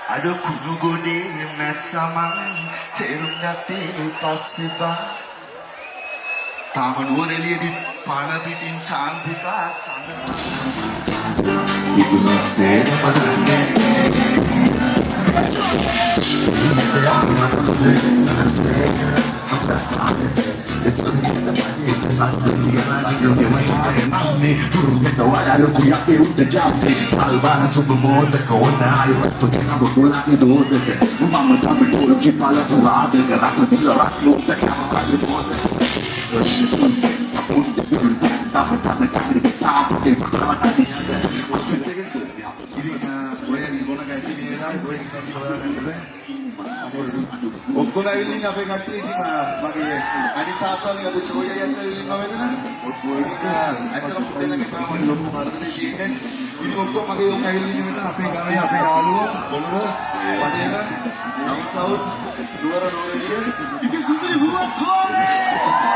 අඩ කුණු ගොඩේ මැස්සමන් තේරුම් ගත්තේ පස්සේ බං තාම නුවරඑළියේදී පාන පිටින් සාම්පිකා සඳහන් ඉදුණක් සේන බලන්නේ ඔක්කොම ඇවිල්ලා ඉන්නේ අපේ කට්ටිය ඉතින් මගේ අනිත් තාත්තාගේ අපේ චෝයයි අත් ඇවිල්ලා ඉන්නවා මෙතන. ඉතින් ඇත්තටම දෙන්නගේ තමයි ලොකු කරදරේ තියෙන්නේ. ඉතින් ඔක්කොම මගේ උන් ඇවිල්ලා ඉන්නේ මෙතන අපේ ගමේ අපේ යාළුවෝ පොළොව වටේම නම් සවුත් දුවර නෝරෙලිය. ඉතින් සුපිරි හුරුවක් කොහේ